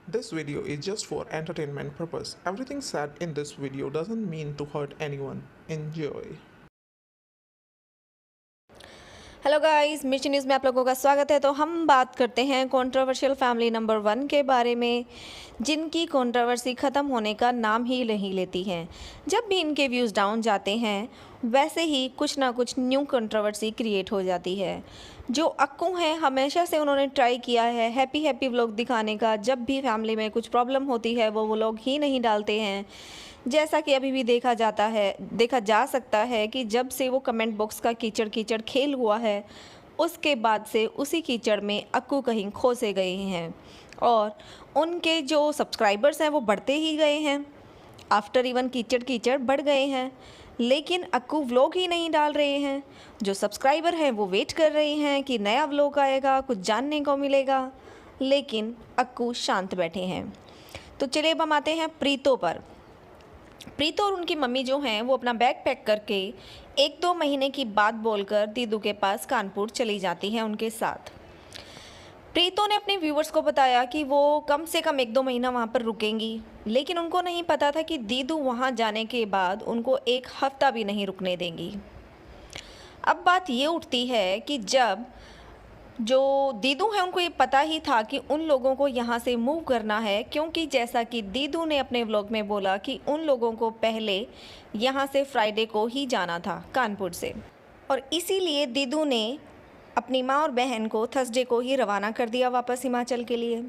This video is just for entertainment purpose. Everything said in this video doesn't mean to hurt anyone. Enjoy. Hello guys, मिर्ची news में आप लोगों का स्वागत है। तो हम बात करते हैं कंट्रोवर्शियल फैमिली नंबर 1 के बारे में, जिनकी कंट्रोवर्सी ख़त्म होने का नाम ही नहीं लेती हैं। जब भी इनके व्यूज़ डाउन जाते हैं, वैसे ही कुछ ना कुछ न्यू कंट्रोवर्सी क्रिएट हो जाती है। जो अक्कू हैं, हमेशा से उन्होंने ट्राई किया है हैप्पी हैप्पी व्लॉग दिखाने का। जब भी फैमिली में कुछ प्रॉब्लम होती है, वो व्लॉग ही नहीं डालते हैं। जैसा कि अभी भी देखा जा सकता है कि जब से वो कमेंट बॉक्स का कीचड़ कीचड़ खेल हुआ है, उसके बाद से उसी कीचड़ में अक्कू कहीं खो से गए हैं और उनके जो सब्सक्राइबर्स हैं वो बढ़ते ही गए हैं। आफ्टर इवन कीचड़ कीचड़ बढ़ गए हैं, लेकिन अक्कू व्लॉग ही नहीं डाल रहे हैं। जो सब्सक्राइबर हैं वो वेट कर रहे हैं कि नया व्लॉग आएगा, कुछ जानने को मिलेगा, लेकिन अक्कू शांत बैठे हैं। तो चलिए अब हम आते हैं प्रीतो पर। प्रीतो और उनकी मम्मी जो हैं वो अपना बैग पैक करके 1-2 महीने की बात बोलकर दीदू के पास कानपुर चली जाती हैं उनके साथ। प्रीतो ने अपने व्यूवर्स को बताया कि वो कम से कम 1-2 महीना वहाँ पर रुकेंगी, लेकिन उनको नहीं पता था कि दीदू वहाँ जाने के बाद उनको 1 हफ्ता भी नहीं रुकने देंगी। अब बात ये उठती है कि जब जो दीदू हैं उनको ये पता ही था कि उन लोगों को यहाँ से मूव करना है, क्योंकि जैसा कि दीदू ने अपने व्लॉग में बोला कि उन लोगों को पहले यहाँ से फ्राइडे को ही जाना था कानपुर से, और इसीलिए दीदू ने अपनी माँ और बहन को थर्सडे को ही रवाना कर दिया वापस हिमाचल के लिए।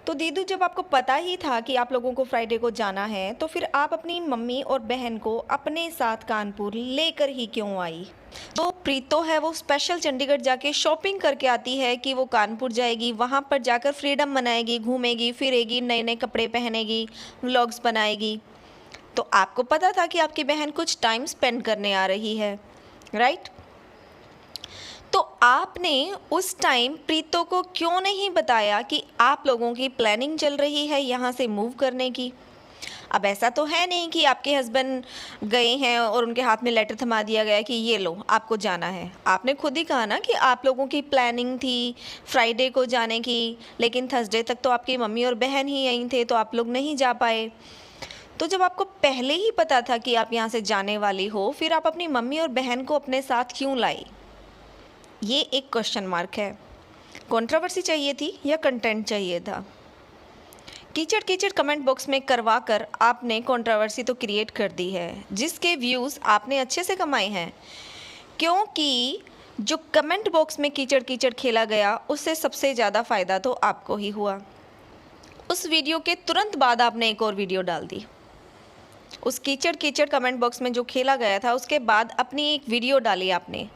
तो दीदू, जब आपको पता ही था कि आप लोगों को फ्राइडे को जाना है, तो फिर आप अपनी मम्मी और बहन को अपने साथ कानपुर लेकर ही क्यों आई? तो प्रीतो है वो स्पेशल चंडीगढ़ जाके शॉपिंग करके आती है कि वो कानपुर जाएगी, वहाँ पर जाकर फ्रीडम मनाएगी, घूमेगी फिरेगी, नए नए कपड़े पहनेगी, व्लॉग्स बनाएगी। तो आपको पता था कि आपकी बहन कुछ टाइम स्पेंड करने आ रही है, राइट? तो आपने उस टाइम प्रीतो को क्यों नहीं बताया कि आप लोगों की प्लानिंग चल रही है यहाँ से मूव करने की? अब ऐसा तो है नहीं कि आपके हस्बैंड गए हैं और उनके हाथ में लेटर थमा दिया गया कि ये लो आपको जाना है। आपने खुद ही कहा ना कि आप लोगों की प्लानिंग थी फ्राइडे को जाने की, लेकिन थर्सडे तक तो आपकी मम्मी और बहन ही यहीं थे, तो आप लोग नहीं जा पाए। तो जब आपको पहले ही पता था कि आप यहाँ से जाने वाली हो, फिर आप अपनी मम्मी और बहन को अपने साथ क्यों लाई? ये एक क्वेश्चन मार्क है। कंट्रोवर्सी चाहिए थी या कंटेंट चाहिए था? कीचड़ कीचड़ कमेंट बॉक्स में करवा कर आपने कंट्रोवर्सी तो क्रिएट कर दी है, जिसके व्यूज़ आपने अच्छे से कमाए हैं, क्योंकि जो कमेंट बॉक्स में कीचड़ कीचड़ खेला गया उससे सबसे ज़्यादा फ़ायदा तो आपको ही हुआ। उस वीडियो के तुरंत बाद आपने एक और वीडियो डाल दी। उस कीचड़ कीचड़ कमेंट बॉक्स में जो खेला गया था, उसके बाद अपनी एक वीडियो डाली आपने,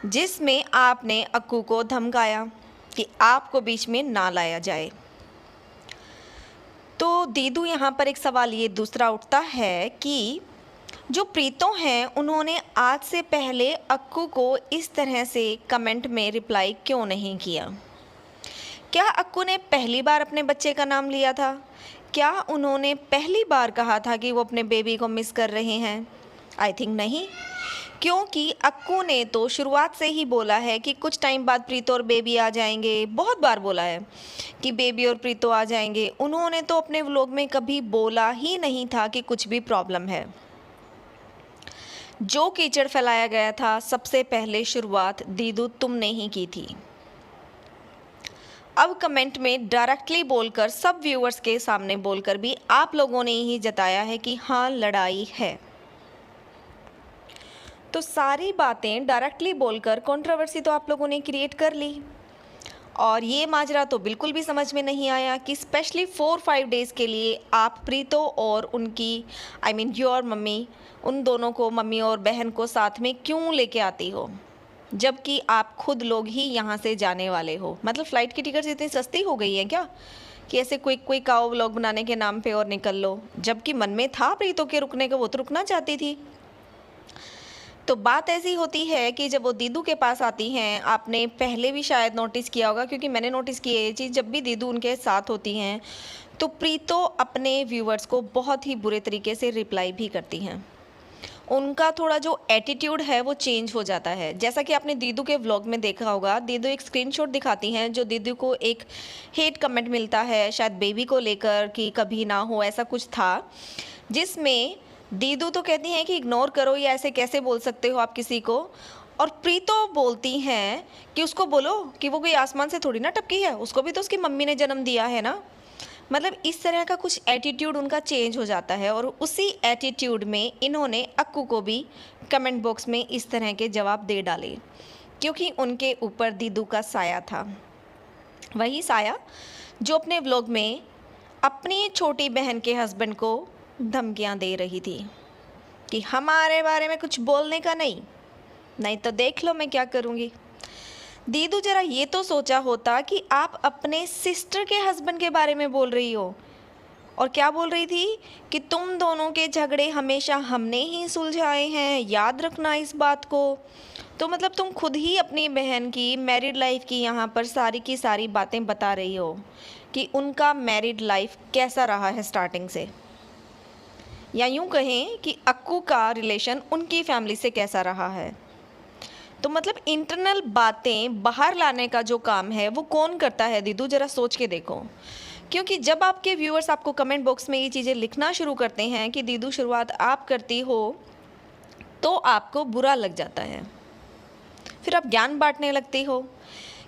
जिसमें आपने अक्कू को धमकाया कि आपको बीच में ना लाया जाए। तो दीदू, यहाँ पर एक सवाल ये दूसरा उठता है कि जो प्रीतो हैं उन्होंने आज से पहले अक्कू को इस तरह से कमेंट में रिप्लाई क्यों नहीं किया? क्या अक्कू ने पहली बार अपने बच्चे का नाम लिया था? क्या उन्होंने पहली बार कहा था कि वो अपने बेबी को मिस कर रहे हैं? आई थिंक नहीं, क्योंकि अक्कू ने तो शुरुआत से ही बोला है कि कुछ टाइम बाद प्रीतो और बेबी आ जाएंगे। बहुत बार बोला है कि बेबी और प्रीतो आ जाएंगे। उन्होंने तो अपने व्लॉग में कभी बोला ही नहीं था कि कुछ भी प्रॉब्लम है। जो कीचड़ फैलाया गया था, सबसे पहले शुरुआत दीदू तुमने ही की थी। अब कमेंट में डायरेक्टली बोलकर, सब व्यूअर्स के सामने बोलकर भी आप लोगों ने ही जताया है कि हाँ, लड़ाई है। तो सारी बातें डायरेक्टली बोलकर कंट्रोवर्सी तो आप लोगों ने क्रिएट कर ली, और ये माजरा तो बिल्कुल भी समझ में नहीं आया कि स्पेशली 4-5 डेज़ के लिए आप प्रीतो और उनकी योर मम्मी, उन दोनों को, मम्मी और बहन को साथ में क्यों लेके आती हो, जबकि आप खुद लोग ही यहाँ से जाने वाले हो। मतलब फ़्लाइट की टिकट्स इतनी सस्ती हो गई हैं क्या कि ऐसे क्विक आओ व्लॉग बनाने के नाम पे और निकल लो? जबकि मन में था प्रीतो के रुकने का, वो तो रुकना चाहती थी। तो बात ऐसी होती है कि जब वो दीदू के पास आती हैं, आपने पहले भी शायद नोटिस किया होगा, क्योंकि मैंने नोटिस की है ये चीज़, जब भी दीदू उनके साथ होती हैं तो प्रीतो अपने व्यूवर्स को बहुत ही बुरे तरीके से रिप्लाई भी करती हैं। उनका थोड़ा जो एटीट्यूड है वो चेंज हो जाता है। जैसा कि आपने दीदू के व्लॉग में देखा होगा, दीदू एक स्क्रीनशॉट दिखाती हैं जो दीदू को एक हेट कमेंट मिलता है शायद बेबी को लेकर कि कभी ना हो, ऐसा कुछ था, जिसमें दीदू तो कहती हैं कि इग्नोर करो, या ऐसे कैसे बोल सकते हो आप किसी को। और प्रीतो बोलती हैं कि उसको बोलो कि वो कोई आसमान से थोड़ी ना टपकी है, उसको भी तो उसकी मम्मी ने जन्म दिया है ना। मतलब इस तरह का कुछ एटीट्यूड उनका चेंज हो जाता है, और उसी एटीट्यूड में इन्होंने अक्कू को भी कमेंट बॉक्स में इस तरह के जवाब दे डाले, क्योंकि उनके ऊपर दीदू का साया था। वही साया जो अपने व्लॉग में अपनी छोटी बहन के हस्बैंड को धमकियां दे रही थी कि हमारे बारे में कुछ बोलने का नहीं तो देख लो मैं क्या करूँगी। दीदू जरा ये तो सोचा होता कि आप अपने सिस्टर के हस्बैंड के बारे में बोल रही हो, और क्या बोल रही थी कि तुम दोनों के झगड़े हमेशा हमने ही सुलझाए हैं, याद रखना इस बात को। तो मतलब तुम खुद ही अपनी बहन की मैरिड लाइफ की यहाँ पर सारी की सारी बातें बता रही हो कि उनका मैरिड लाइफ कैसा रहा है स्टार्टिंग से, या यूँ कहें कि अक्कू का रिलेशन उनकी फैमिली से कैसा रहा है। तो मतलब इंटरनल बातें बाहर लाने का जो काम है वो कौन करता है दीदू, जरा सोच के देखो। क्योंकि जब आपके व्यूअर्स आपको कमेंट बॉक्स में ये चीज़ें लिखना शुरू करते हैं कि दीदू शुरुआत आप करती हो, तो आपको बुरा लग जाता है। फिर आप ज्ञान बांटने लगती हो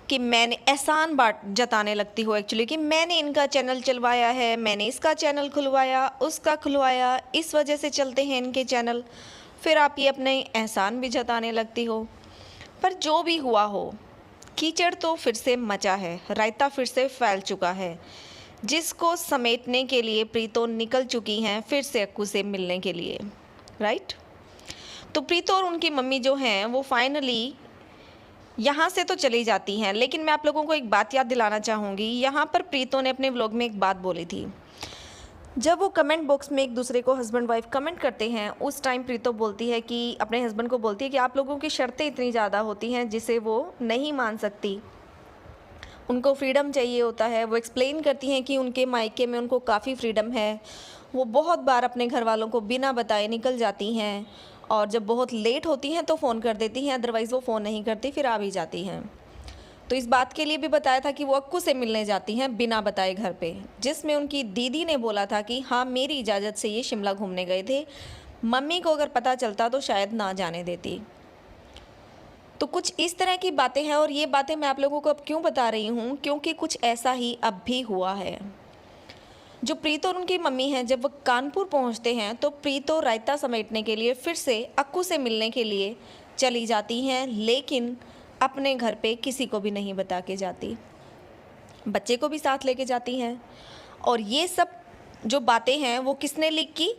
कि मैंने एहसान बांट जताने लगती हो एक्चुअली कि मैंने इनका चैनल चलवाया है, मैंने इसका चैनल खुलवाया, उसका खुलवाया, इस वजह से चलते हैं इनके चैनल। फिर आप ये अपने एहसान भी जताने लगती हो। पर जो भी हुआ हो, कीचड़ तो फिर से मचा है, रायता फिर से फैल चुका है, जिसको समेटने के लिए प्रीतो निकल चुकी हैं फिर से अक्कू से मिलने के लिए, राइट। तो प्रीतो और उनकी मम्मी जो हैं वो फाइनली यहाँ से तो चली जाती हैं, लेकिन मैं आप लोगों को एक बात याद दिलाना चाहूँगी। यहाँ पर प्रीतो ने अपने व्लॉग में एक बात बोली थी, जब वो कमेंट बॉक्स में एक दूसरे को हस्बैंड वाइफ कमेंट करते हैं, उस टाइम प्रीतो बोलती है कि अपने हस्बैंड को बोलती है कि आप लोगों की शर्तें इतनी ज़्यादा होती हैं जिसे वो नहीं मान सकती, उनको फ्रीडम चाहिए होता है। वो एक्सप्लेन करती हैं कि उनके मायके में उनको काफ़ी फ्रीडम है, वो बहुत बार अपने घर वालों को बिना बताए निकल जाती हैं, और जब बहुत लेट होती हैं तो फ़ोन कर देती हैं, अदरवाइज़ वो फ़ोन नहीं करती, फिर आ भी जाती हैं। तो इस बात के लिए भी बताया था कि वो अक्कू से मिलने जाती हैं बिना बताए घर पे, जिसमें उनकी दीदी ने बोला था कि हाँ मेरी इजाज़त से ये शिमला घूमने गए थे, मम्मी को अगर पता चलता तो शायद ना जाने देती। तो कुछ इस तरह की बातें हैं, और ये बातें मैं आप लोगों को अब क्यों बता रही हूँ, क्योंकि कुछ ऐसा ही अब भी हुआ है। जो प्रीतो और उनकी मम्मी हैं, जब वो कानपुर पहुँचते हैं तो प्रीतो रायता समेटने के लिए फिर से अक्कू से मिलने के लिए चली जाती हैं, लेकिन अपने घर पे किसी को भी नहीं बता के जाती, बच्चे को भी साथ लेके जाती हैं। और ये सब जो बातें हैं वो किसने लीक की?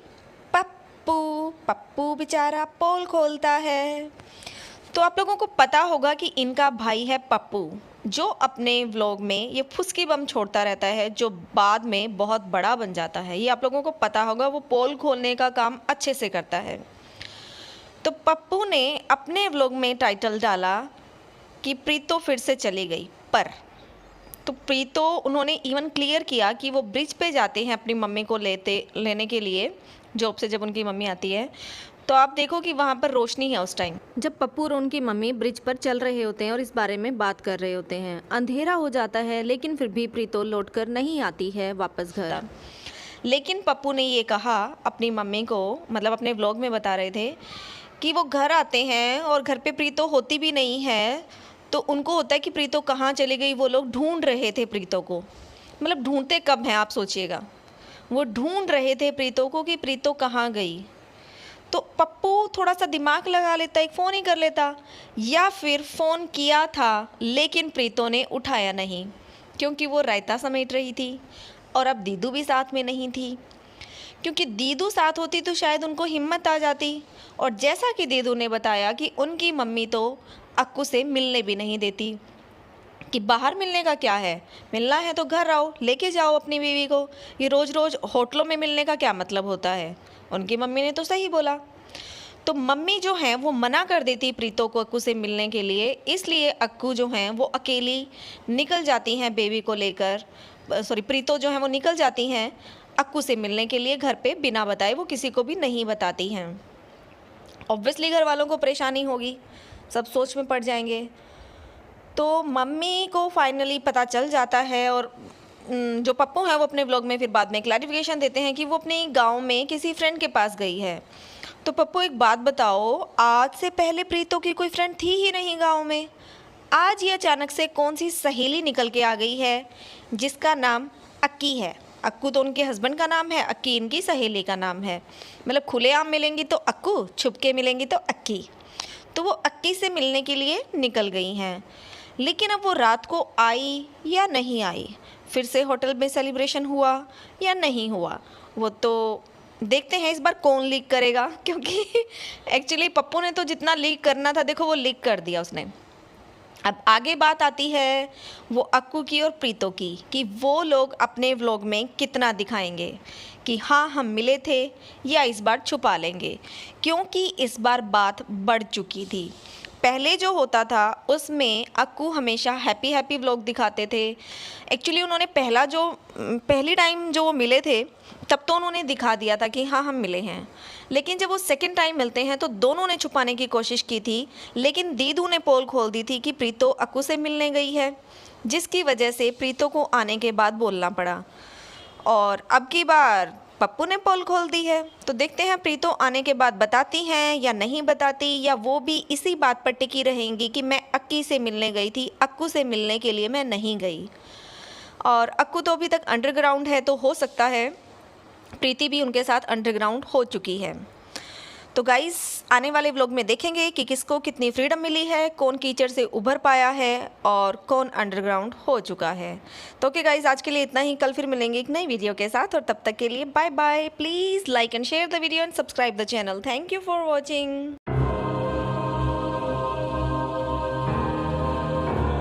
पप्पू बेचारा पोल खोलता है। तो आप लोगों को पता होगा कि इनका भाई है पप्पू, जो अपने व्लॉग में ये फुसकी बम छोड़ता रहता है, जो बाद में बहुत बड़ा बन जाता है। ये आप लोगों को पता होगा, वो पोल खोलने का काम अच्छे से करता है। तो पप्पू ने अपने व्लॉग में टाइटल डाला कि प्रीतो फिर से चली गई, पर तो प्रीतो उन्होंने इवन क्लियर किया कि वो ब्रिज पे जाते हैं अपनी मम्मी को लेने के लिए, जॉब से जब उनकी मम्मी आती है। तो आप देखो कि वहाँ पर रोशनी है उस टाइम, जब पप्पू और उनकी मम्मी ब्रिज पर चल रहे होते हैं और इस बारे में बात कर रहे होते हैं। अंधेरा हो जाता है, लेकिन फिर भी प्रीतो लौटकर नहीं आती है वापस घर। लेकिन पप्पू ने ये कहा अपनी मम्मी को, मतलब अपने व्लॉग में बता रहे थे कि वो घर आते हैं और घर पे प्रीतो होती भी नहीं है, तो उनको होता है कि प्रीतो कहाँ चली गई। वो लोग ढूंढ रहे थे प्रीतो को, मतलब ढूंढते कब हैं आप सोचिएगा, वो ढूंढ रहे थे प्रीतो को कि प्रीतो कहाँ गई। तो पप्पू थोड़ा सा दिमाग लगा लेता, एक फ़ोन ही कर लेता, या फिर फ़ोन किया था लेकिन प्रीतो ने उठाया नहीं, क्योंकि वो रायता समेट रही थी और अब दीदू भी साथ में नहीं थी। क्योंकि दीदू साथ होती तो शायद उनको हिम्मत आ जाती। और जैसा कि दीदू ने बताया कि उनकी मम्मी तो अक्कू से मिलने भी नहीं देती, कि बाहर मिलने का क्या है, मिलना है तो घर आओ, लेके जाओ अपनी बीवी को, ये रोज़ रोज़ होटलों में मिलने का क्या मतलब होता है। उनकी मम्मी ने तो सही बोला। तो मम्मी जो हैं वो मना कर देती प्रीतो को अक्कू से मिलने के लिए, इसलिए अक्कू जो हैं वो अकेली निकल जाती हैं बेबी को लेकर, प्रीतो जो हैं वो निकल जाती हैं अक्कू से मिलने के लिए घर पे बिना बताए, वो किसी को भी नहीं बताती हैं। ऑब्वियसली घर वालों को परेशानी होगी, सब सोच में पड़ जाएंगे। तो मम्मी को फाइनली पता चल जाता है और जो पप्पू है वो अपने व्लॉग में फिर बाद में क्लैरिफिकेशन देते हैं कि वो अपने गांव में किसी फ्रेंड के पास गई है। तो पप्पू एक बात बताओ, आज से पहले प्रीतो की कोई फ्रेंड थी ही नहीं गांव में। आज ये अचानक से कौन सी सहेली निकल के आ गई है जिसका नाम अक्की है। अक्कू तो उनके हस्बैंड का नाम है, अक्की इनकी सहेली का नाम है। मतलब खुलेआम मिलेंगी तो अक्कू, छुप के मिलेंगी तो अक्की। तो वो अक्की से मिलने के लिए निकल गई हैं। लेकिन अब वो रात को आई या नहीं आई, फिर से होटल में सेलिब्रेशन हुआ या नहीं हुआ, वो तो देखते हैं इस बार कौन लीक करेगा। क्योंकि एक्चुअली पप्पू ने तो जितना लीक करना था देखो वो लीक कर दिया उसने। अब आगे बात आती है वो अक्कू की और प्रीतो की कि वो लोग अपने व्लॉग में कितना दिखाएंगे कि हाँ हम मिले थे, या इस बार छुपा लेंगे। क्योंकि इस बार बात बढ़ चुकी थी। पहले जो होता था उसमें अक्कू हमेशा हैप्पी हैप्पी व्लॉग दिखाते थे। एक्चुअली उन्होंने पहली टाइम जो वो मिले थे तब तो उन्होंने दिखा दिया था कि हाँ हम मिले हैं। लेकिन जब वो सेकंड टाइम मिलते हैं तो दोनों ने छुपाने की कोशिश की थी। लेकिन दीदू ने पोल खोल दी थी कि प्रीतो अक्कू से मिलने गई है, जिसकी वजह से प्रीतो को आने के बाद बोलना पड़ा। और अब की बार पप्पू ने पोल खोल दी है। तो देखते हैं प्रीतो आने के बाद बताती हैं या नहीं बताती, या वो भी इसी बात पर टिकी रहेंगी कि मैं अक्की से मिलने गई थी, अक्कू से मिलने के लिए मैं नहीं गई। और अक्कू तो अभी तक अंडरग्राउंड है, तो हो सकता है प्रीति भी उनके साथ अंडरग्राउंड हो चुकी है। तो गाइस आने वाले व्लॉग में देखेंगे कि किसको कितनी फ्रीडम मिली है, कौन कीचड़ से उभर पाया है और कौन अंडरग्राउंड हो चुका है। तो ओके गाइस, आज के लिए इतना ही। कल फिर मिलेंगे एक नई वीडियो के साथ, और तब तक के लिए bye bye. Please like and share the video and subscribe the channel. Thank you for watching.